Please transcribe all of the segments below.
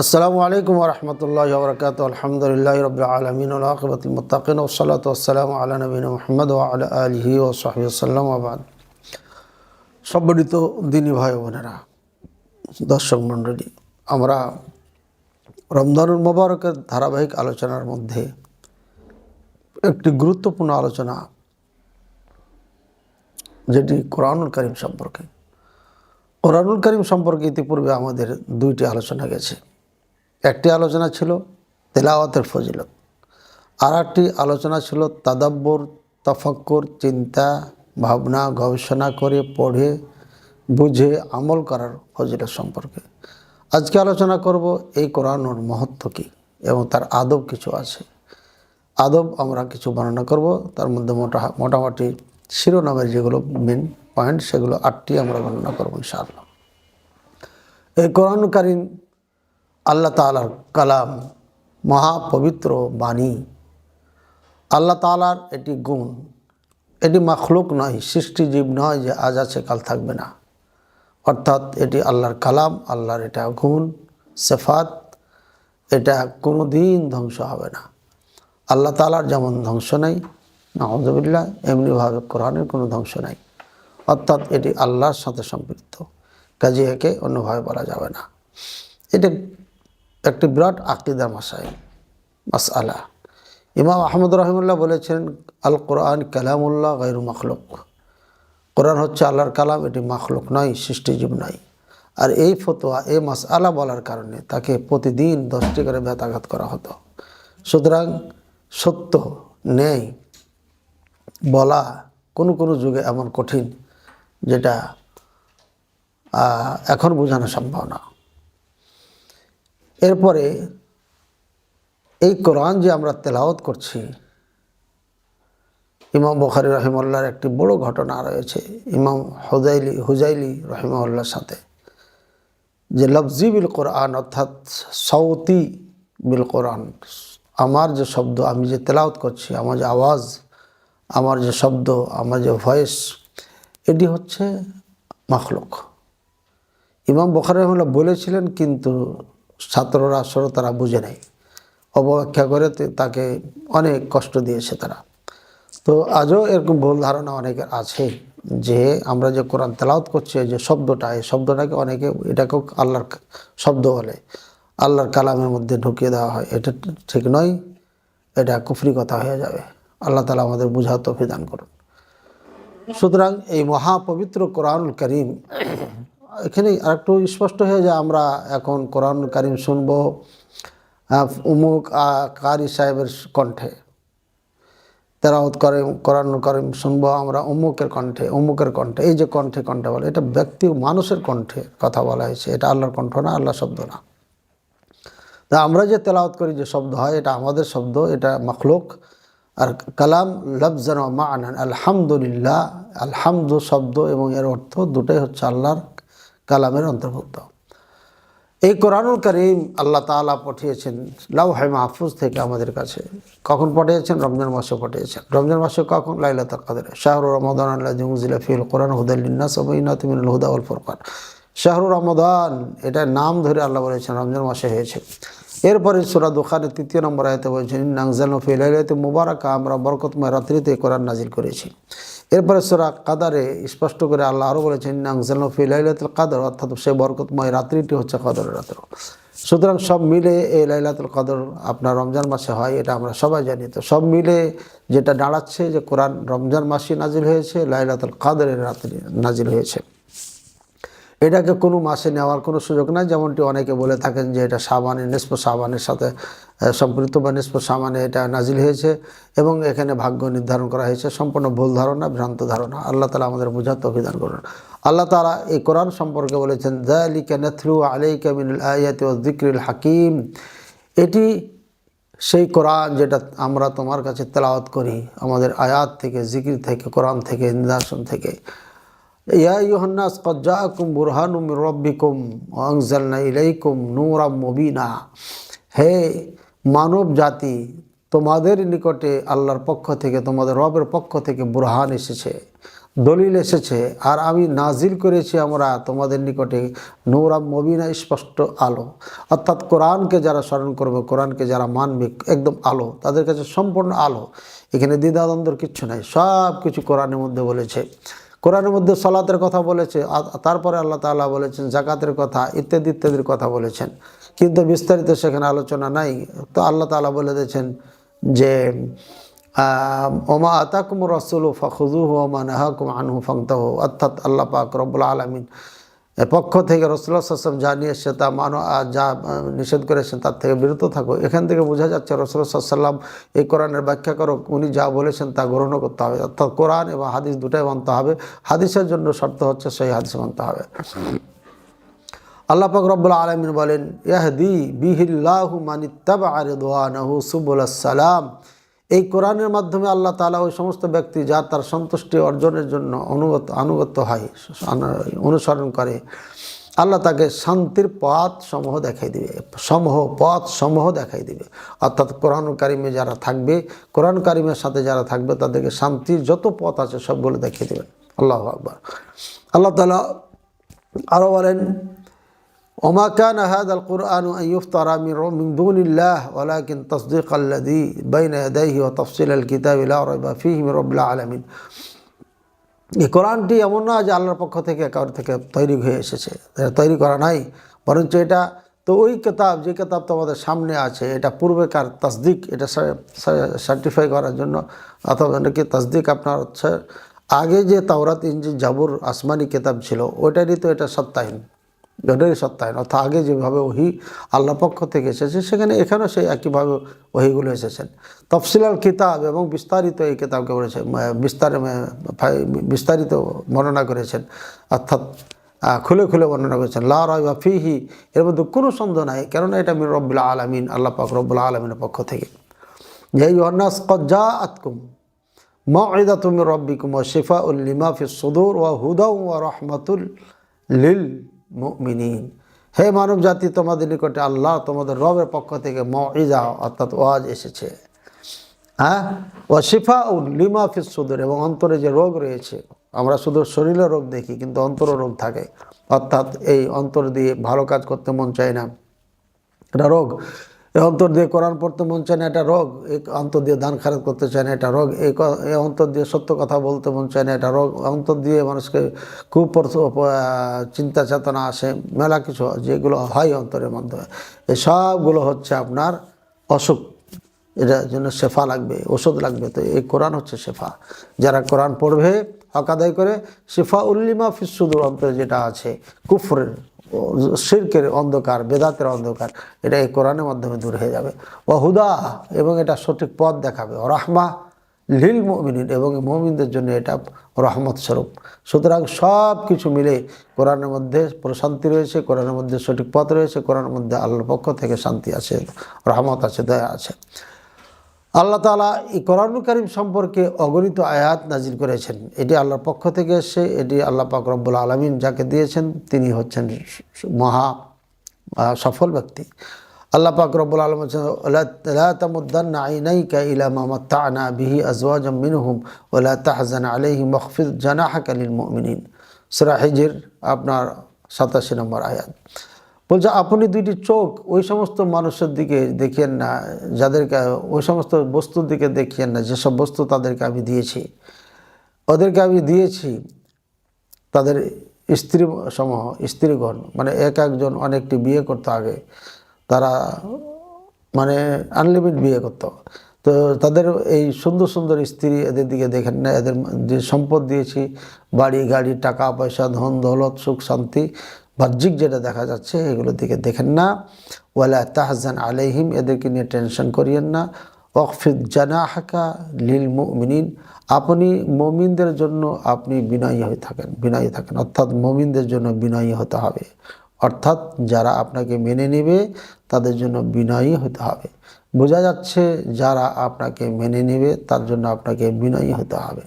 আসসালামু আলাইকুম ওয়া রাহমাতুল্লাহি ওয়া বারাকাতুহু। আলহামদুলিল্লাহি রাব্বিল আলামিন ওয়াল আকিবাতুল মুত্তাকিন ওয়াস সালাতু ওয়াসসালামু আলা নবিয়িনা মুহাম্মদ ওয়া আলা আলিহি ওয়া সাহবিহি ওয়াসাল্লাম ওয়া বাদ। সম্মানিত দিনী ভাই বোনেরা, দর্শক মণ্ডলী, আমরা রমজানুল মুবারকের ধারাবাহিক আলোচনার মধ্যে একটি গুরুত্বপূর্ণ আলোচনা, যেটি কোরআনুল কারীম সম্পর্কে। কোরআনুল কারীম সম্পর্কে ইতিপূর্বে আমাদের দুইটি আলোচনা গেছে। একটি আলোচনা ছিল তেলাওয়াতের ফজিলত, আর একটি আলোচনা ছিল তাদাব্বুর, তাফাক্কুর, চিন্তা ভাবনা গবেষণা করে পড়ে বুঝে আমল করার ফজিলত সম্পর্কে। আজকে আলোচনা করব এই কোরআনের মহত্ব কী এবং তার আদব কিছু আছে। আদব আমরা কিছু বর্ণনা করব, তার মধ্যে মোটামুটি শিরোনামের যেগুলো মেন পয়েন্ট সেগুলো 8টি আমরা বর্ণনা করব ইনশাআল্লাহ। এই কোরআনুল কারীম আল্লাহ তাআলার কালাম, মহাপবিত্র বাণী। আল্লাহ তাআলার এটি গুণ, এটি মাখলুক নয়, সৃষ্টিজীব নয় যে আজ আছে কাল থাকবে না। অর্থাৎ এটি আল্লাহর কালাম, আল্লাহর এটা গুণ সিফাত, এটা কোনো দিন ধ্বংস হবে না। আল্লাহ তাআলার যেমন ধ্বংস নাই, নাউযুবিল্লাহ, এমনিভাবে কোরআনের কোনো ধ্বংস নাই। অর্থাৎ এটি আল্লাহর সাথে সম্পৃক্ত, কাজে একে অন্যভাবে বলা যাবে না। এটা একটি বিরাট আকীদার মাসআলা। ইমাম আহমদ রাহিমাহুল্লাহ বলেছেন, আল কোরআন কালামুল্লাহ গায়রু মাখলুক। কোরআন হচ্ছে আল্লাহর কালাম, এটি মাখলুক নয়, সৃষ্টিজীব নয়। আর এই ফতোয়া, এই মাসআলা বলার কারণে তাকে প্রতিদিন 10টি করে বেতাঘাত করা হতো। সুতরাং সত্য ন্যায় বলা কোনো যুগে এমন কঠিন, যেটা এখন বোঝানো সম্ভব না। এরপরে এই কোরআন যে আমরা তেলাওয়াত করছি, ইমাম বুখারী রাহিমাহুল্লাহর একটি বড় ঘটনা রয়েছে ইমাম হুজাইলি রাহিমাহুল্লাহর সাথে, যে লফজি বিল কোরআন, অর্থাৎ সৌতি বিল কোরআন, আমার যে শব্দ, আমি যে তেলাওয়াত করছি, আমার যে আওয়াজ, আমার যে শব্দ, আমার যে ভয়েস, এটি হচ্ছে মাখলুক। ইমাম বুখারী রাহিমাহুল্লাহ বলেছিলেন, কিন্তু ছাত্ররা শ্রোতারা বুঝে নেয়, অবব্যাখ্যা করে তাকে অনেক কষ্ট দিয়েছে তারা। তো আজও এরকম ভুল ধারণা অনেকের আছে যে আমরা যে কোরআন তেলাওয়াত করছি, যে শব্দটা, এই শব্দটাকে অনেকে এটাকেও আল্লাহর শব্দ বলে, আল্লাহর কালামের মধ্যে ঢুকিয়ে দেওয়া হয়। এটা ঠিক নয়, এটা কুফরি কথা হয়ে যাবে। আল্লাহ তাআলা আমাদের বুঝার তৌফিক দান করুন। সুতরাং এই মহাপবিত্র কোরআনুল কারীম, এখানে আরেকটু স্পষ্ট হয়ে যায়, আমরা এখন কোরআনুল কারীম শুনবো উমুক কারি সাহেবের কণ্ঠে, তেলাওয়াত করে কোরআনুল কারীম শুনবো আমরা অমুকের কণ্ঠে। এই যে কণ্ঠে বলে, এটা ব্যক্তি মানুষের কণ্ঠে কথা বলা হয়েছে, এটা আল্লাহর কণ্ঠ না, আল্লাহর শব্দ না। তা আমরা যে তেলাওয়াত করি, যে শব্দ হয়, এটা আমাদের শব্দ, এটা মাখলুক। আর কালাম লফজান ওয়া মা'নান, আলহামদুলিল্লাহ, আলহামদু শব্দ এবং এর অর্থ দুটোই হচ্ছে আল্লাহর কালামের অন্তর্ভুক্ত। এই কোরআনুল কারীম আল্লাহ তাআলা পাঠিয়েছেন লাওহে মাহফুজ থেকে আমাদের কাছে। কখন পাঠিয়েছেন? রমজান মাসে পাঠিয়েছেন। রমজান মাসে কখন? লাইলাতুল কদরে। শাহরু রমাদান আল্লাযী উনজিলা ফীহিল কুরআন হুদাল লিন-নাস ওয়া বাইয়িনাতিন মিনাল হুদা ওয়াল ফুরকান। শাহরু রমাদান, এটা নাম ধরে আল্লাহ বলেছেন রমজান মাসে হয়েছে। এরপরে সূরা দুখানের 3 নম্বর আয়াতে বলেছেন, ইন্না আনজালনাহু ফী লাইলাতিন মুবারাকা, আমরা বরকতময় রাত্রিতে কোরআন নাজিল করেছি। এরপরে সূরা কাদারে স্পষ্ট করে আল্লাহ আরও বলেছেন, ইন্না আনজালনাহু ফী লাইলাতুল কদর, অর্থাৎ সেই বরকতময় রাত্রিটি হচ্ছে কদরের রাত্র। সুতরাং সব মিলে এই লাইলাতুল কদর আপনার রমজান মাসে হয়, এটা আমরা সবাই জানি। তো সব মিলে যেটা দাঁড়াচ্ছে যে কোরআন রমজান মাসে নাজিল হয়েছে, লাইলাতুল কদরের রাত্রি নাজিল হয়েছে। এটাকে কোনো মাসে নেওয়ার কোনো সুযোগ নাই, যেমনটি অনেকে বলে থাকেন যে এটা শাবানের, নিসফ শাবানের সাথে সম্পৃক্ত বা নিসফ শাবানে এটা নাজিল হয়েছে এবং এখানে ভাগ্য নির্ধারণ করা হয়েছে। সম্পূর্ণ ভুল ধারণা, ভ্রান্ত ধারণা। আল্লাহ তাআলা আমাদের বুঝার তৌফিক দান করুন। আল্লাহ তাআলা এই কোরআন সম্পর্কে বলেছেন, যালিকা নাতলু আলাইকা মিনাল আয়াতি ওয়াজ যিকরিল হাকীম। এটি সেই কোরআন যেটা আমরা তোমার কাছে তেলাওয়াত করি, আমাদের আয়াত থেকে, জিকির থেকে, কোরআন থেকে, নিদর্শন থেকে। ইয়া আইয়ুহান নাস ক্বাদ জাআকুম বুরহানুম মির রাব্বিকুম ওয়া আনজালনা ইলাইকুম নূরাম মুবিনা। হে মানব জাতি, তোমাদের নিকটে আল্লাহর পক্ষ থেকে, তোমাদের রবের পক্ষ থেকে বুরহান এসেছে, দলিল এসেছে, আর আমি নাজিল করেছি আমরা তোমাদের নিকটে নূরাম মুবিনা, স্পষ্ট আলো। অর্থাৎ কোরআনকে যারা স্মরণ করবে, কোরআনকে যারা মানবে, একদম আলো, তাদের কাছে সম্পূর্ণ আলো। এখানে দ্বিধাদ্বন্দ্বের কিচ্ছু নাই, সব কিছু কোরআনের মধ্যে বলেছে। কোরআনের মধ্যে সালাতের কথা বলেছে, তারপরে আল্লাহ তাআলা বলেছেন জাকাতের কথা, ইত্যাদি ইত্যাদির কথা বলেছেন, কিন্তু বিস্তারিত সেখানে আলোচনা নাই। তো আল্লাহ তাআলা বলে দিয়েছেন যে ওমা আতাকুমুর রাসূলু ফাখুযুহু ওয়া মা নাহাকুম আনহু ফান্তাহু। অর্থাৎ আল্লাহ পাক রব্বুল আলামিন পক্ষ থেকে রাসূলুল্লাহ সাল্লাল্লাহু আলাইহি ওয়াসাল্লাম যা নিয়ে এসেছে তা মানো, আর যা নিষেধ করেছেন তার থেকে বিরত থাকো। এখান থেকে বোঝা যাচ্ছে রাসূলুল্লাহ সাল্লাল্লাহু আলাইহি ওয়াসাল্লাম এই কোরআনের ব্যাখ্যা করো, উনি যা বলেছেন তা গ্রহণ করতে হবে। অর্থাৎ কোরআন এবং হাদিস দুটাই মানতে হবে। হাদিসের জন্য শর্ত হচ্ছে সেই হাদিস মানতে হবে। আল্লাহ পাক রব্বুল আলামিন বলেন ইয়াহদি বিহিল্লাহু মানিত্তাবা'a রিদওয়ানাহু সুবুলাস সালাম। এই কোরআনের মাধ্যমে আল্লাহ তাআলা ওই সমস্ত ব্যক্তি যা তার সন্তুষ্টি অর্জনের জন্য আনুগত্য হয়, অনুসরণ করে, আল্লাহ তাকে শান্তির পথ সমূহ দেখাই দিবে, পথ সমূহ দেখাই দিবে। অর্থাৎ কোরআন কারিমে যারা থাকবে, কোরআন কারিমের সাথে যারা থাকবে, তাদেরকে শান্তির যত পথ আছে সবগুলো দেখিয়ে দেবেন। আল্লাহু আকবার। আল্লাহ তাআলা আরও বলেন ওমা কানা হাযাল কুরআনু আন ইফতারা মিন দুনিল্লাহ ওয়ালাকিন তাসদীকাল্লাযী বাইনা ইয়াদাইহি ওয়া তাফসীলাল কিতাবি লা রাইবা ফীহি মির রাব্বিল আলামিন। এই কোরআনটি এমন না যে আল্লাহর পক্ষ থেকে কারোর থেকে তৈরি হয়ে এসেছে, তৈরি করা নাই, বরঞ্চ এটা তো ওই কিতাব, যে কিতাব তোমাদের সামনে আছে, এটা পূর্বেকার তাসদিক, এটা সার্টিফাই করার জন্য, অথবা নাকি তাসদিক আপনার হচ্ছে আগে যে তাওরাত, ইনজিল, জাবুর আসমানি কিতাব ছিল ওইটারই তো এটা সত্যায়ন, ওটারই সত্যায়ন। অর্থাৎ আগে যেভাবে ওহি আল্লাহ পক্ষ থেকে এসেছে সেখানে এখানেও সেই একইভাবে ওহিগুলো এসেছেন। তফসিলাল কিতাব এবং বিস্তারিত এই কিতাবকে বলেছে, বিস্তারিত বর্ণনা করেছেন, অর্থাৎ খুলে খুলে বর্ণনা করেছেন। লা রাইবা ফীহি, এর মধ্যে কোনো সন্দেহ নাই, কেননা এটা মির রব্বিল আলামিন, আল্লাহ পাক রব্বুল আলামিনের পক্ষ থেকে। ইয়া আইয়ুহান নাস ক্বাদ জাআতকুম মাউইযাতুম মির রাব্বিকুম ওয়া শিফাউল লিমা ফিস সুদূর ওয়া হুদাও ওয়া রাহমাতুল লিল মুমিনিন। হে মানব জাতি, তোমাদের নিকটে আল্লাহ তোমাদের রবের পক্ষ থেকে মাউইযা অর্থাৎ ওয়াজ এসেছে, ওয়া শিফাউল লিমা ফিস সুদূর, এবং অন্তরে যে রোগ রয়েছে, আমরা শুধু শরীরের রোগ দেখি কিন্তু অন্তর রোগ থাকে, অর্থাৎ এই অন্তর দিয়ে ভালো কাজ করতে মন চায় না, এটা রোগ। এই অন্তর দিয়ে কোরআন পড়তে মন চায় না, এটা রোগ। এই অন্তর দিয়ে দান খারাপ করতে চায় না, এটা রোগ। এই অন্তর দিয়ে সত্য কথা বলতে মন চায় না, এটা রোগ। অন্তর দিয়ে মানুষকে খুব চিন্তা চেতনা আসে, মেলা কিছু যেগুলো হয় অন্তরের মাধ্যমে, এই সবগুলো হচ্ছে আপনার অসুখ। এটার জন্য শেফা লাগবে, ওষুধ লাগবে। তো এই কোরআন হচ্ছে শেফা। যারা কোরআন পড়বে, হক আদায় করে, শিফা উল্লিমা ফিস সুদূর, অন্তরে যেটা আছে কুফরের, শিরকের অন্ধকার, বেদাতের অন্ধকার, এটা এই কোরআনের মাধ্যমে দূর হয়ে যাবে। ও হুদা, এবং এটা সঠিক পথ দেখাবে। ও রাহমা লিল মুমিনিন, এবং মুমিনদের জন্য এটা রহমত স্বরূপ। সুতরাং সব কিছু মিলে কোরআনের মধ্যে প্রশান্তি রয়েছে, কোরআনের মধ্যে সঠিক পথ রয়েছে, কোরআনের মধ্যে আল্লাহর পক্ষ থেকে শান্তি আছে, রহমত আছে, দয়া আছে। আল্লাহ তাআলা এই কোরআনুল কারীম সম্পর্কে অগণিত আয়াত নাজিল করেছেন। এটি আল্লাহর পক্ষ থেকে এসে, এটি আল্লাহ পাক রব্বুল আলামিন যাকে দিয়েছেন তিনি হচ্ছেন মহা সফল ব্যক্তি। আল্লাহ পাক রব্বুল আলামিন লা তামুদ্দান্না আইনাইকা ইলা মা মাত্তা'না বিহি আজওয়াজাম মিনহুম ওয়া লা তাহজান আলাইহিম ওয়াখফিদ জানাহাকা লিল মুমিনিন। সূরা হিজর আপনার 87 নম্বর আয়াত। বলছে আপনি দুইটি চোখ ওই সমস্ত মানুষের দিকে দেখিয়েন না, যাদেরকে ওই সমস্ত বস্তুর দিকে দেখিয়েন না, যেসব বস্তু তাদেরকে আমি দিয়েছি, ওদেরকে আমি দিয়েছি তাদের স্ত্রী সমূহ, স্ত্রীগণ, মানে এক একজন অনেকটি বিয়ে করতো আগে, তারা মানে আনলিমিটেড বিয়ে করতো। তো তাদের এই সুন্দর সুন্দর স্ত্রী, এদের দিকে দেখেন না। এদের যে সম্পদ দিয়েছি, বাড়ি গাড়ি, টাকা পয়সা, ধন দৌলত, সুখ শান্তি, বাহ্যিক যেটা দেখা যাচ্ছে, এগুলোর দিকে দেখেন না। ওয়ালা তাহজান আলাইহিম, এদেরকে নিয়ে টেনশন করিয়েন না। ওয়াকফিদ জানাহাকা লিল মুমিনিন, আপনি মুমিনদের জন্য আপনি বিনয়ী হয়ে থাকেন, বিনয়ী থাকেন। অর্থাৎ মুমিনদের জন্য বিনয়ী হতে হবে, অর্থাৎ যারা আপনাকে মেনে নেবে তাদের জন্য বিনয়ী হতে হবে। বোঝা যাচ্ছে যারা আপনাকে মেনে নেবে তার জন্য আপনাকে বিনয়ী হতে হবে।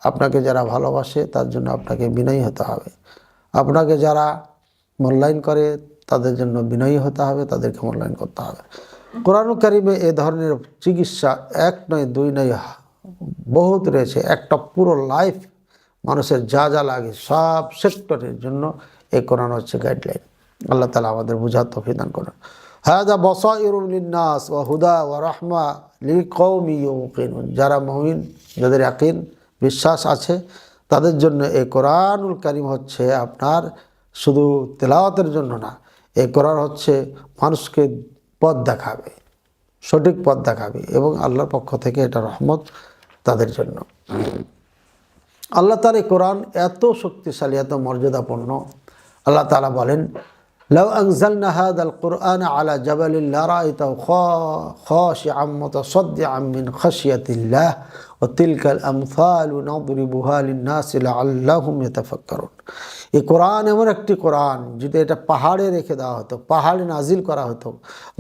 আপনাকে যারা ভালোবাসে তার জন্য আপনাকে বিনয়ী হতে হবে। আপনাকে যারা মূল্যায়ন করে তাদের জন্য বিনয়ী হতে হবে, তাদেরকে মূল্যায়ন করতে হবে। কোরআনুল কারীমে এ ধরনের চিকিৎসা এক নয়, দুই নয়, বহুত রয়েছে। একটা পুরো লাইফ মানুষের যা যা লাগে সব সেক্টরের জন্য এই কোরআন হচ্ছে গাইডলাইন। আল্লাহ তাআলা আমাদের বুঝার তৌফিক দান করুন। হাযা বাসাইরুল লিন-নাস ওয়া হুদা ওয়া রাহমা লিকাওমি ইউকিনুন। যারা মুমিন, যাদের ইয়াকিন বিশ্বাস আছে, তাদের জন্য এই কোরআনুল কারীম হচ্ছে আপনার শুধু তেলাওয়াতের জন্য না, এই কোরআন হচ্ছে মানুষকে পথ দেখাবে, সঠিক পথ দেখাবে, এবং আল্লাহর পক্ষ থেকে এটা রহমত তাদের জন্য। আল্লাহ তাআলা এই কোরআন এত শক্তিশালী, এত মর্যাদাপূর্ণ। আল্লাহ তাআলা বলেন, লাউ আনজালনা হাযাল কুরআনা আলা জাবালিন লারাআইতাহু খাশিআম মুতাসাদ্দিআম মিন খাশিয়াতিল্লাহ ওয়া তিলকাল আমসালু নাদরিবুহা লিন-নাসি লাআল্লাহুম ইয়াতাফাক্কারুন। এই কোরআন এমন একটি কোরআন, যদি এটা পাহাড়ে রেখে দেওয়া হতো, পাহাড়ে নাজিল করা হতো,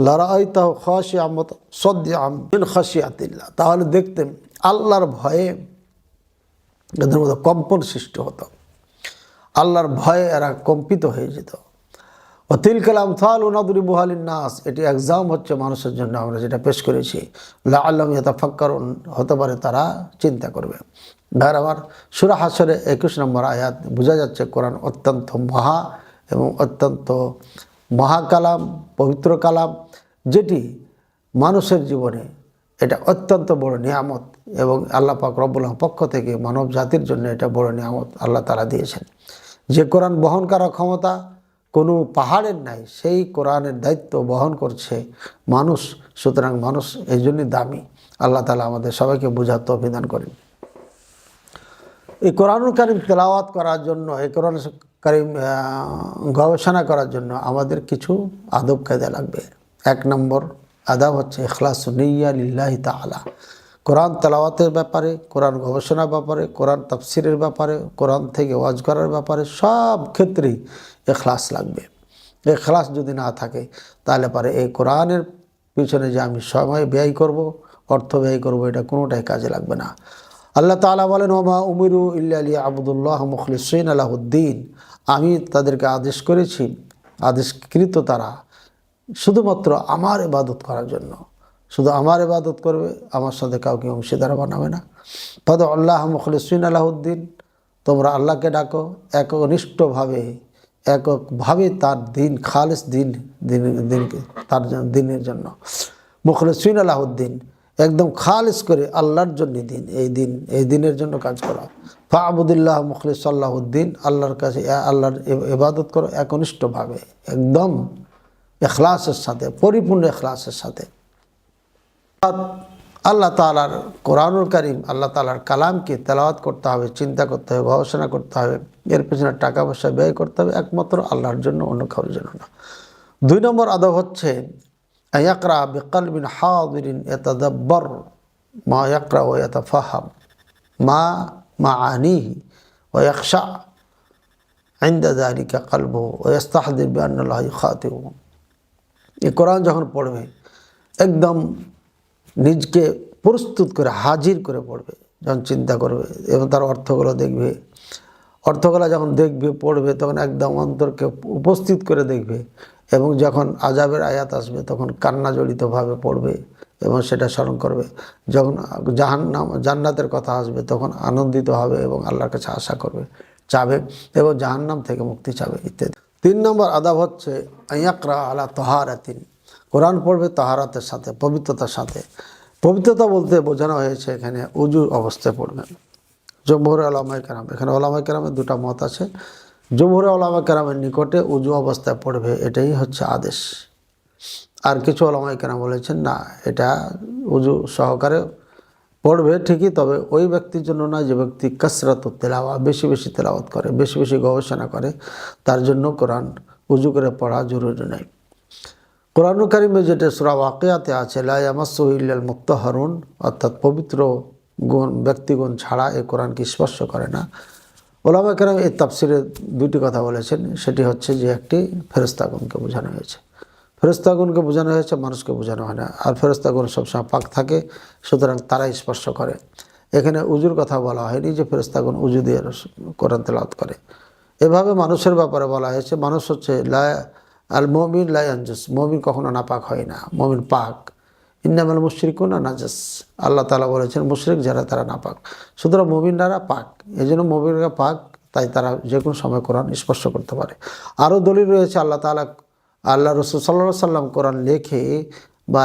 লারাআইতাহু খাশিআম মুতাসাদ্দিআম মিন খাশিয়াতিল্লাহ, তাহলে দেখতেন আল্লাহর ভয়ে এদের মধ্যে কম্পন সৃষ্টি হতো, আল্লাহর ভয়ে এরা কম্পিত হয়ে যেত। ও তিলকাল আমসালু নাদরিবুহা লিন-নাস, এটি এক্সাম হচ্ছে মানুষের জন্য, আমরা যেটা পেশ করেছি, লাআল্লাহুম ইয়াতাফাক্কারুন, হতে পারে তারা চিন্তা করবে। ভাইয়ের আমার, সূরা হাশরে 21 নম্বর আয়াত বোঝা যাচ্ছে কোরআন অত্যন্ত মহা এবং অত্যন্ত মহাকালাম, পবিত্র কালাম, যেটি মানুষের জীবনে এটা অত্যন্ত বড় নিয়ামত, এবং আল্লাহ পাক রব্বুল আলামিনের পক্ষ থেকে মানব জাতির জন্য এটা বড় নিয়ামত আল্লাহ তাআলা দিয়েছেন। যে কোরআন বহন করার ক্ষমতা কোনো পাহাড়ের নাই, সেই কোরআনের দায়িত্ব বহন করছে মানুষ। সুতরাং মানুষ এই জন্যই দামি। আল্লাহ তাআলা আমাদের সবাইকে বোঝার তৌফিক দান করেন। এই কোরআনুল কারীম তেলাওয়াত করার জন্য, এই কোরআন কারীম গবেষণা করার জন্য আমাদের কিছু আদব কায়দা লাগবে। 1 নম্বর আদব হচ্ছে ইখলাসুন নিয়্যা লিল্লাহি তাআলা। কোরআন তেলাওয়াতের ব্যাপারে, কোরআন গবেষণার ব্যাপারে, কোরআন তাফসিরের ব্যাপারে, কোরআন থেকে ওয়াজ করার ব্যাপারে সব ক্ষেত্রেই ইখলাস লাগবে। ইখলাস যদি না থাকে তাহলে পারে এই কোরআনের পিছনে যে আমি সময় ব্যয় করব, অর্থ ব্যয় করব, এটা কোনোটাই কাজে লাগবে না। আল্লাহ তাআলা বলেন, ওমা উমিরু ইল্লা লিয়াবুদুল্লাহ মুখলিসিনা লাহুদ্দিন, আমি তাদেরকে আদেশ করেছি, আদেশকৃত তারা শুধুমাত্র আমার ইবাদত করার জন্য, শুধু আমার ইবাদত করবে, আমার সাথে কাউকে অংশীদার বানাবে না। ফাদউ আল্লাহ মুখলিসিনা লাহুদ্দিন, তোমরা আল্লাহকে ডাকো একনিষ্ঠভাবে, এককভাবে তার দিন, খালিস দিনকে তার দিনের জন্য। মুখলিসিনা লাহুদ্দিন, একদম খালিস করে আল্লাহর জন্য দিন, এই দিনের জন্য কাজ করা। ফাআবুদিল্লাহ মুখলিসাল্লাহুদ্দিন, আল্লাহর কাছে আল্লাহর ইবাদত করো একনিষ্ঠভাবে, একদম ইখলাসের সাথে, পরিপূর্ণ ইখলাসের সাথে। আল্লাহ তাআলার কোরআনুল কারীম, আল্লাহ তাআলার কালামকে তেলাওয়াত করতে হবে, চিন্তা করতে হবে, গবেষণা করতে হবে, এর পেছনে টাকা পয়সা ব্যয় করতে হবে একমাত্র আল্লাহর জন্য, অন্য কারোর জন্য না। 2 নম্বর আদব হচ্ছে ইয়াকরা বিকলবিন হাদিরিন ইয়াতাদাব্বার মা ইয়াকরা ওয়া ইয়াতাফাহাম মা মাআনিহি ওয়া ইয়াখশা ইনদা যালিকা কলবুহু ওয়া ইস্তাহদির বিআন্না আল্লাহ ইখাতিবু। এই কোরআন যখন পড়বে একদম নিজকে প্রস্তুত করে, হাজির করে পড়বে, যখন চিন্তা করবে এবং তার অর্থগুলো দেখবে, অর্থগুলো যখন দেখবে, পড়বে, তখন একদম অন্তরকে উপস্থিত করে দেখবে, এবং যখন আযাবের আয়াত আসবে তখন কান্না জড়িতভাবে পড়বে এবং সেটা স্মরণ করবে। যখন জান্নাতের কথা আসবে তখন আনন্দিত হবে এবং আল্লাহর কাছে আশা করবে, চাবে, এবং জাহান্নাম থেকে মুক্তি চাবে ইত্যাদি। 3 নম্বর আদব হচ্ছে ইয়াকরা আলা তাহারাতিন, কোরআন পড়বে তাহারাতের সাথে, পবিত্রতার সাথে। পবিত্রতা বলতে বোঝানো হয়েছে এখানে উজু অবস্থায় পড়বেন। জমহুর উলামায়ে কেরাম, এখানে উলামায়ে কেরামের 2টা মত আছে। জমহুর উলামায়ে কেরামের নিকটে উজু অবস্থায় পড়বে, এটাই হচ্ছে আদেশ। আর কিছু উলামায়ে কেরাম বলেছেন না, এটা উজু সহকারে পড়বে ঠিকই, তবে ওই ব্যক্তির জন্য না যে ব্যক্তি কাসরাতুত তিলাওয়া, বেশি বেশি তেলাওয়াত করে, বেশি বেশি গবেষণা করে, তার জন্য কোরআন উজু করে পড়া জরুরি নয়। কোরআনুল কারীমে যেটা সূরা ওয়াকিয়াতে আছে, লা ইয়ামাসসুহু ইল্লাল মুত্তাহহারুন, অর্থাৎ পবিত্র ব্যক্তিগণ ছাড়া এই কোরআনকে স্পর্শ করে না। উলামায়ে কেরাম এই তাফসিরে 2টি কথা বলেছেন, সেটি হচ্ছে যে একটি ফেরেশতাগণকে বোঝানো হয়েছে, ফেরেশতাগণকে বোঝানো হয়েছে, মানুষকে বোঝানো হয় না। আর ফেরেশতাগণ সবসময় পাক থাকে, সুতরাং তারাই স্পর্শ করে। এখানে উজুর কথা বলা হয়নি যে ফেরেশতাগণ উজু দিয়ে কোরআন তেলাওয়াত করে। এভাবে মানুষের ব্যাপারে বলা হয়েছে, মানুষ হচ্ছে আল মুমিন লা ইয়ানজুস, মুমিন কখনো নাপাক হয় না, মুমিন পাক। ইন্নামাল মুশরিকুনা নাজাস, আল্লাহ তাআলা বলেছেন মুশরিক যারা তারা নাপাক, সুতরাং মুমিনরা পাক। এই জন্য মুমিনরা পাক, তাই তারা যে কোনো সময় কোরআন স্পর্শ করতে পারে। আরও দলিল রয়েছে, আল্লাহ তাআলা আল্লাহ রাসূল সাল্লাল্লাহু আলাইহি সাল্লাম কোরআন লেখে বা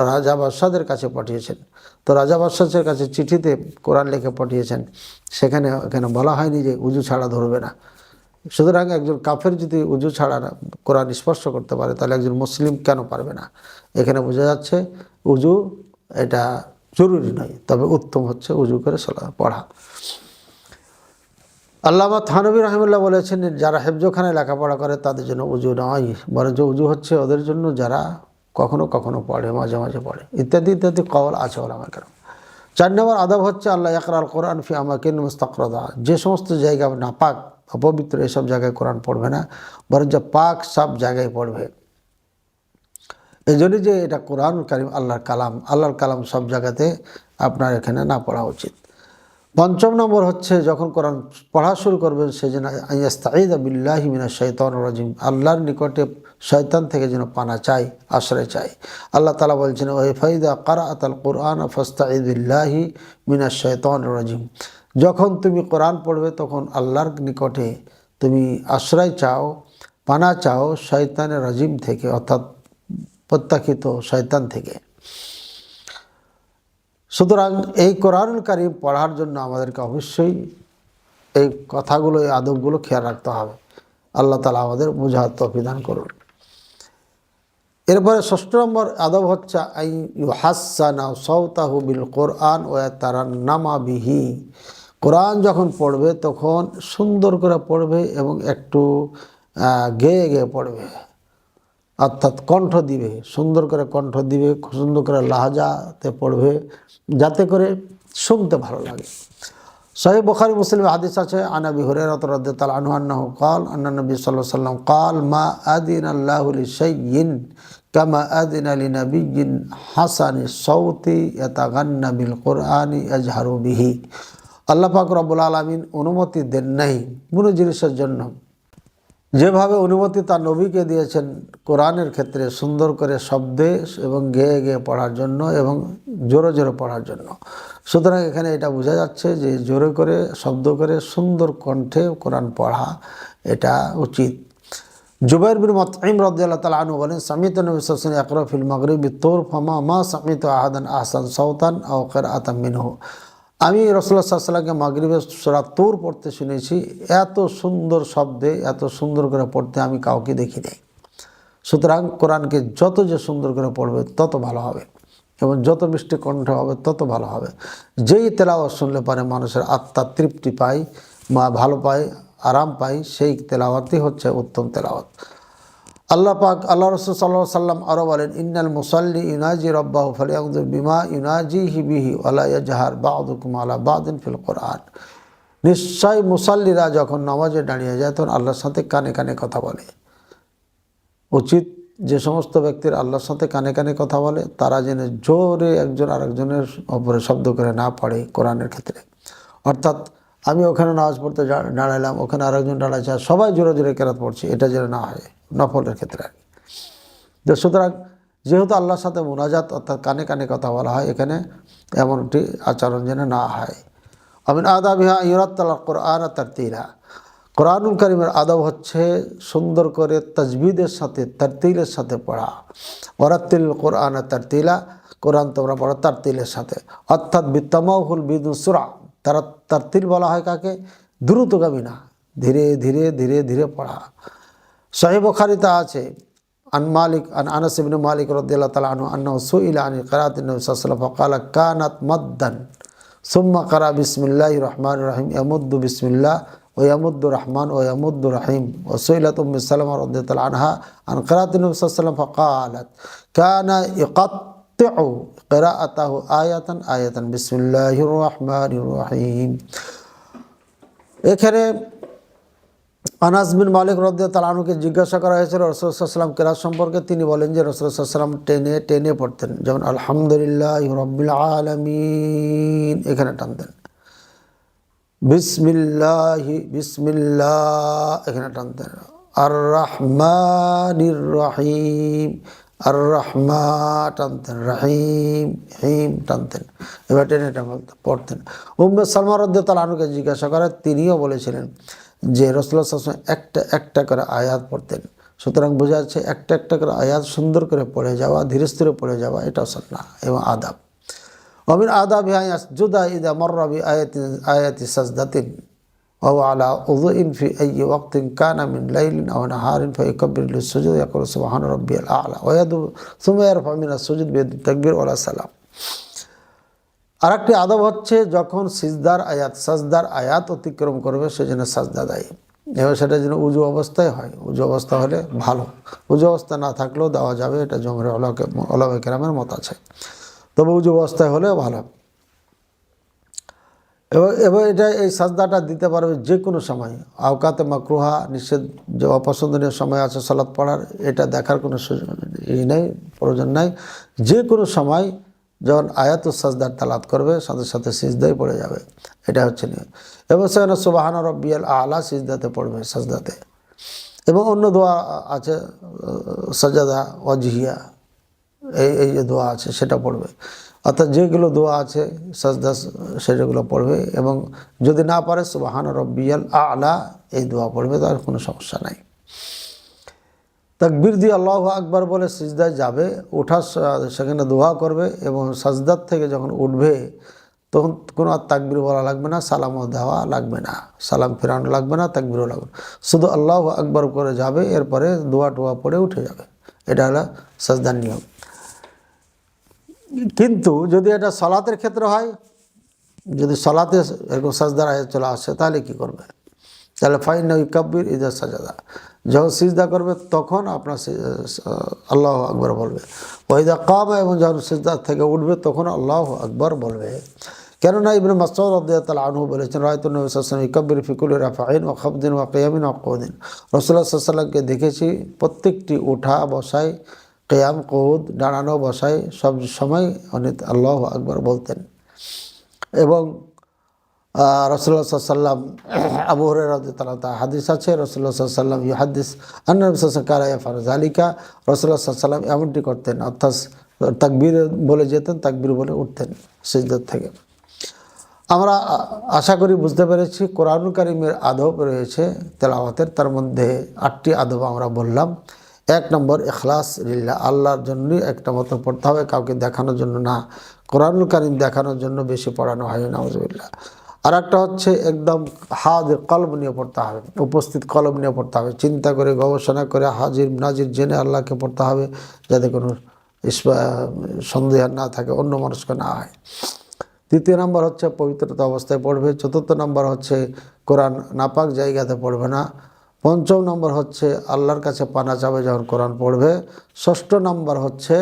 রাজা বাদশাদের কাছে পাঠিয়েছেন। তো রাজা বাদশাদের কাছে চিঠিতে কোরআন লিখে পাঠিয়েছেন, এখানে বলা হয়নি যে উজু ছাড়া ধরবে না। সুতরাং একজন কাফের যদি উজু ছাড়া কোরআন স্পর্শ করতে পারে, তাহলে একজন মুসলিম কেন পারবে না? এখানে বোঝা যাচ্ছে উজু এটা জরুরি নয়, তবে উত্তম হচ্ছে উজু করে পড়া। আল্লামা থানভী রাহিমাহুল্লাহ বলেছেন, যারা হেফজখানায় লেখাপড়া করে তাদের জন্য উজু নয়, বরঞ্চ উজু হচ্ছে ওদের জন্য যারা কখনো কখনো পড়ে, মাঝে মাঝে পড়ে, ইত্যাদি ইত্যাদি কওল আছে ওলামায়ে কেরাম। 4 নম্বর আদব হচ্ছে আল্লাহ ইয়াকরাল কোরআন ফি আমাকিন মুস্তাকরাদা, যে সমস্ত জায়গা নাপাক অপবিত্র এসব জায়গায় কোরআন পড়বে না, বরঞ্চ পাক সব জায়গায় পড়বে। এই জন্যই যে এটা কোরআন কারীম আল্লাহর কালাম সব জায়গাতে আপনার এখানে না পড়া উচিত। 5 নম্বর হচ্ছে যখন কোরআন পড়া শুরু করবেন সেজন্য ইস্তাঈযা বিল্লাহি মিনাশ শাইতানির রাজিম, আল্লাহর নিকটে শয়তান থেকে যেন পানা চাই, আশ্রয় চাই। আল্লাহ তাআলা বলছেন ওয়া ফাইদা ক্বারাআতাল কুরআন ফাস্তাঈয বিল্লাহি মিনাশ শাইতানির রাজিম, যখন তুমি কোরআন পড়বে তখন আল্লাহর নিকটে তুমি আশ্রয় চাও, পানা চাও শয়তানের রাজিম থেকে, অর্থাৎ প্রত্যাখ্যিত শয়তান থেকে। সুতরাং এই কোরআনুল কারীম পড়ার জন্য আমাদেরকে অবশ্যই এই কথাগুলো, এই আদবগুলো খেয়াল রাখতে হবে। আল্লাহ তাআলা আমাদের বুঝার তৌফিক দান করুন। এরপরে 6 নম্বর আদব হচ্ছে আই ইউহাসসানা সাওতাহু বিল কোরআন ওয়া ইয়াতারান্নামা বিহি, কোরআন যখন পড়বে তখন সুন্দর করে পড়বে এবং একটু গেয়ে গেয়ে পড়বে, অর্থাৎ কণ্ঠ দিবে, সুন্দর করে কণ্ঠ দিবে, সুন্দর করে লাহাজাতে পড়বে, যাতে করে শুনতে ভালো লাগে। সহিহ বুখারী মুসলিম হাদিস আছে, আন আবি হুরায়রা রাদিয়াল্লাহু আনহু আন্নাহু ক্বাল আন্না নবী সাল্লাল্লাহু আলাইহি ওয়াসাল্লাম ক্বাল মা আযিনা আল্লাহু লিশাইইন কামা আযিনা লিনাবিয়্যিন হাসানিস সাওতি ইয়াতাগান্না বিল কুরআনি ইয়াজহারু বিহি, আল্লাহ পাক রব্বুল আলামিন অনুমতি দেন নাই কোনো জিনিসের জন্য যেভাবে অনুমতি তার নবীকে দিয়েছেন কোরআনের ক্ষেত্রে সুন্দর করে শব্দে এবং গেয়ে গেয়ে পড়ার জন্য এবং জোরে জোরে পড়ার জন্য। সুতরাং এখানে এটা বোঝা যাচ্ছে যে জোরে করে শব্দ করে সুন্দর কণ্ঠে কোরআন পড়া এটা উচিত। জুবাইর বিন মুতঈম রাদিয়াল্লাহু তাআলা আনহু বলেন, সামি'তু নবী সাল্লাল্লাহু আলাইহি ওয়াসাল্লাম ইয়াকরা ফিল মাগরিবি তুর ফামা মা সামি'তু আহাদান আহসান সাওতান আও কিরাআতান মিনহু, আমি রাসূলুল্লাহ সাল্লাল্লাহু আলাইহি ওয়াসাল্লামকে মাগরিবে সূরা তুর পড়তে শুনেছি, এত সুন্দর শব্দে এত সুন্দর করে পড়তে আমি কাউকে দেখি নাই। সুতরাং কোরআনকে যত যে সুন্দর করে পড়বে তত ভালো হবে এবং যত মিষ্টি কণ্ঠ হবে তত ভালো হবে। যেই তেলাওয়াত শুনলে পারে মানুষের আত্মা তৃপ্তি পায়, ভালো পায়, আরাম পায়, সেই তেলাওয়াতই হচ্ছে উত্তম তেলাওয়াত। আল্লাহ পাক আল্লাহ রাসূল সাল্লাল্লাহু আলাইহি ওয়াসাল্লাম আরও বলেন, ইন্নাল মুসাল্লি ইউনাজি রাব্বাহু ফালিয়ানযুর বিমা ইউনাজিহি বিহি ওয়া লা ইয়াজহার বা'দুকুম আলা বা'দিন ফিল কোরআন, নিশ্চয় মুসাল্লিরা যখন নামাজে দাঁড়িয়ে যায় তখন আল্লাহর সাথে কানে কানে কথা বলে। উচিত যে সমস্ত ব্যক্তির আল্লাহর সাথে কানে কানে কথা বলে তারা যেন জোরে একজন আরেকজনের ওপরে শব্দ করে না পড়ে কোরআনের ক্ষেত্রে। অর্থাৎ আমি ওখানে নামাজ পড়তে দাঁড়ালাম, ওখানে আরেকজন দাঁড়াচ্ছে, সবাই জোরে জোরে কেরাত পড়ছে, এটা যেন না হয় নফলের ক্ষেত্রে আর কি। সুতরাং যেহেতু আল্লাহর সাথে মুনাজাত অর্থাৎ কানে কানে কথা বলা হয়, এখানে এমনটি আচরণ যেন না হয়। আমিন আদাবিহা ইউরাত্তাল কোরআন তারতিলা, কোরআনুল কারীমের আদব হচ্ছে সুন্দর করে তাজবিদের সাথে তারতিলের সাথে পড়া। ওয়ারাত্তিল কোরআন তারতিলা, কোরআন তোমরা পড়ো তারতিলের সাথে, অর্থাৎ বিত্তামাহুল বিদুন সুরা, তারা তারতিল বলা হয় কাকে? দ্রুতগামী না, ধীরে ধীরে ধীরে ধীরে পড়া। সহিহ বুখারীতে আছে আন আনাস ইবনে মালিক রাদিয়াল্লাহু তাআলা আনহু আন্নাহু সুইলা আন কিরাআতিন নবী সাল্লাল্লাহু আলাইহি ওয়াসাল্লাম ফাকালা কানাত মাদ্দান সুম্মা ক্বারা বিসমিল্লাহির রহমানির রহিম ইয়ামুদ্দু বিসমিল্লাহ ওয়া ইয়ামুদ্দু রহমান ওয়া ইয়ামুদ্দু রহিম। ওয়া সুইলাত উম্মু সালামা রাদিয়াল্লাহু আনহা আন কিরাআতিন নবী সাল্লাল্লাহু আলাইহি ওয়াসাল্লাম ফাকালাত কানা ইয়াকাত্তিউ কিরাআতাহু আয়াতান আয়াতান বিসমিল্লাহির রহমানির রহিম। এখানে আনাস বিন মালিক রাদিয়াল্লাহু তাআলা আনহুকে জিজ্ঞাসা করা হয়েছিল রাসূলুল্লাহ সাল্লাল্লাহু আলাইহি ওয়াসাল্লাম কেরাত সম্পর্কে, তিনি বলেন যে রাসূলুল্লাহ সাল্লাল্লাহু আলাইহি ওয়াসাল্লাম টেনে টেনে পড়তেন, যেমন আলহামদুলিল্লাহি রাব্বিল আলামিন এখানে টানতেন, বিসমিল্লাহ এখানে টানতেন, আর রহমানির রহিম আর রহমা টানতেন, রাহিম হিম টানতেন, এবার টেনে পড়তেন। উম্মে সালমা রাদিয়াল্লাহু আনহুকে জিজ্ঞাসা করে, তিনিও বলেছিলেন যে রাসূলুল্লাহ সাল্লাল্লাহু আলাইহি ওয়াসাল্লাম একটা একটা করে আয়াত পড়তেন। সুতরাং বোঝা যাচ্ছে একটা একটা করে আয়াত সুন্দর করে পড়ে যাওয়া, ধীরে স্থিরে পড়ে যাওয়া, এটাও সুন্নাহ এবং আদাব। ওমিন আদাবি আন ইয়াসজুদা ইযা মাররা বি আয়াতি সাজদাতিন ওয়া আলা উযুইন ফি আইয়ি ওয়াক্তিন কানা মিন লাইলিন আও নাহারিন ফায়ুকাব্বিরু লিস-সুজুদ ইয়াকুলু সুবহানা রাব্বিয়াল আ'লা ওয়া ইয়াদু সুম্মা ইয়ারফা'ু মিনাস সুজুদ বিয়াদি তাকবীর ওয়া সালাম। আরেকটি আদব হচ্ছে যখন সাজদার আয়াত অতিক্রম করবে সেজন্য সাজদা দেয়, এবার সেটা যেন উজু অবস্থায় হয়। উজু অবস্থা হলে ভালো, উজু অবস্থা না থাকলেও দেওয়া যাবে, এটা জমহুর উলামায়ে কেরামের মত আছে, তবে উজু অবস্থায় হলেও ভালো। এবার এটা এই সাজদাটা দিতে পারবে যে কোনো সময়। আওকাতে মাকরুহা, নিষেধ যে অপছন্দনীয় সময় আছে সালাত পড়ার, এটা দেখার কোনো নেই, প্রয়োজন নাই। যে কোনো সময় যখন আয়াতুস সাজদার তালাত করবে সাথে সাথে সিজদায় পড়ে যাবে, এটা হচ্ছে নিয়ম। এবং সেখানে সুবহানা রাব্বিয়াল আ'লা সিজদাতে পড়বে, সাজদাতে। এবং অন্য দোয়া আছে সাজাদা ওয়াজহিয়া, এই যে দোয়া আছে সেটা পড়বে, অর্থাৎ যেগুলো দোয়া আছে সাজদা সেগুলো পড়বে। এবং যদি না পারে সুবহানা রাব্বিয়াল আ'লা এই দোয়া পড়বে, তার কোনো সমস্যা নাই। তাকবীর দিয়ে আল্লাহু আকবার বলে সিজদায় যাবে, ওঠার সেখানে দোয়া করবে এবং সাজদার থেকে যখন উঠবে তখন কোনো আর তাকবীর বলা লাগবে না, সালামও দেওয়া লাগবে না, সালাম ফেরানো লাগবে না, তাকবীরও লাগবে না, শুধু আল্লাহু আকবার করে যাবে, এরপরে দোয়া টোয়া পড়ে উঠে যাবে। এটা হলো সাজদার নিয়ম। কিন্তু যদি এটা সালাতের ক্ষেত্রে হয়, যদি সালাতে এরকম সাজদার আয়াত চলে আসে, তাহলে কি করবে? তাহলে ফাইন্নাহু ইউকাব্বির ইযা সাজাদা, যখন সিজদা করবে তখন আপনার আল্লাহু আকবার বলবে। ওয়া ইযা কামা, এবং যখন সিজদা থেকে উঠবে তখন আল্লাহু আকবার বলবে। কেননা ইবনে মাসউদ রাদিয়াল্লাহু আনহু বলেছেন, রাআইতু নবী সাল্লাল্লাহু আলাইহি ওয়াসাল্লাম ইউকাব্বিরু ফি কুল্লি রাফাইন ওয়া খাফদিন ওয়া কিয়ামিন ওয়া কুউদিন। রাসূলুল্লাহ সাল্লাল্লাহু আলাইহি ওয়াসাল্লামকে দেখেছি প্রত্যেকটি ওঠা বসায়, কিয়াম কুউদ, দাঁড়ানো বসায়, সব সময় অনেক আল্লাহু আকবার বলতেন। এবং রাসূলুল্লাহ সাল্লাল্লাহু আলাইহি ওয়াসাল্লাম, আবু হুরায়রা রাদিয়াল্লাহু তাআলা হাদিস আছে, রাসূলুল্লাহ সাল্লাল্লাহু আলাইহি ওয়াসাল্লাম ইউহাদ্দিস আন্না নবী সাল্লাল্লাহু আলাইহি ওয়াসাল্লাম কানা ইয়াফআলু যালিকা, রাসূলুল্লাহ সাল্লাল্লাহু আলাইহি ওয়াসাল্লাম এমনটি করতেন, অর্থাৎ তাকবীর বলে যেতেন, তাকবীর বলে উঠতেন সিজদা থেকে। আমরা আশা করি বুঝতে পেরেছি কোরআনুল কারীমের আদব রয়েছে তেলাওয়াতের, তার মধ্যে 8টি আদব আমরা বললাম। 1 নম্বর ইখলাস লিল্লাহ, আল্লাহর জন্যই একটা মতো পড়তে হবে, কাউকে দেখানোর জন্য না। কোরআনুল কারীম দেখানোর জন্য বেশি পড়ানো হয় না, নাউযুবিল্লাহ। আর একটা হচ্ছে একদম হাজির কলব নিয়ে পড়তে হবে, উপস্থিত কলব নিয়ে পড়তে হবে, চিন্তা করে গবেষণা করে হাজির নাজির জেনে আল্লাহকে পড়তে হবে, যাতে কোনো সন্দেহ না থাকে, অন্য মানুষকে না হয়। 3 নম্বর হচ্ছে পবিত্রতা অবস্থায় পড়বে। 4 নম্বর হচ্ছে কোরআন নাপাক জায়গাতে পড়বে না। 5 নম্বর হচ্ছে আল্লাহর কাছে পানা চাবে যখন কোরআন পড়বে। 6 নম্বর হচ্ছে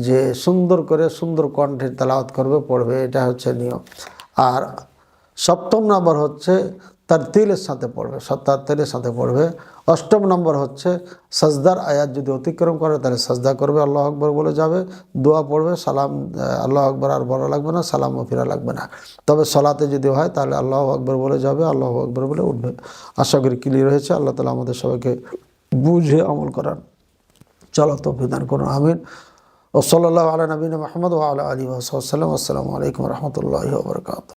যে সুন্দর করে সুন্দর কণ্ঠে তেলাওয়াত করবে, পড়বে, এটা হচ্ছে নিয়ম। আর 7ম নম্বর হচ্ছে তারতিলের সাথে পড়বে, তারতিলের সাথে পড়বে। 8ম নম্বর হচ্ছে সাজদার আয়াত যদি অতিক্রম করে তাহলে সাজদা করবে, আল্লাহু আকবার বলে যাবে, দোয়া পড়বে, সালাম আল্লাহু আকবার আর বলা লাগবে না, সালামও ফেরা লাগবে না। তবে সলাতে যদি হয় তাহলে আল্লাহু আকবার বলে যাবে, আল্লাহু আকবার বলে উঠবে। আশা করি ক্লিয়ার হয়েছে। আল্লাহ তাআলা আমাদের সবাইকে বুঝে আমল করার চলো তৌফিক দান করুন, আমিন। ওয়া সাল্লাল্লাহু আলা নবিয়িনা মুহাম্মদ ওয়া আলা আলিহি ওয়া সাহবিহি ওয়া সাল্লাম। আসসালামু আলাইকুম ওয়া রাহমাতুল্লাহি ওয়া বারাকাতুহু।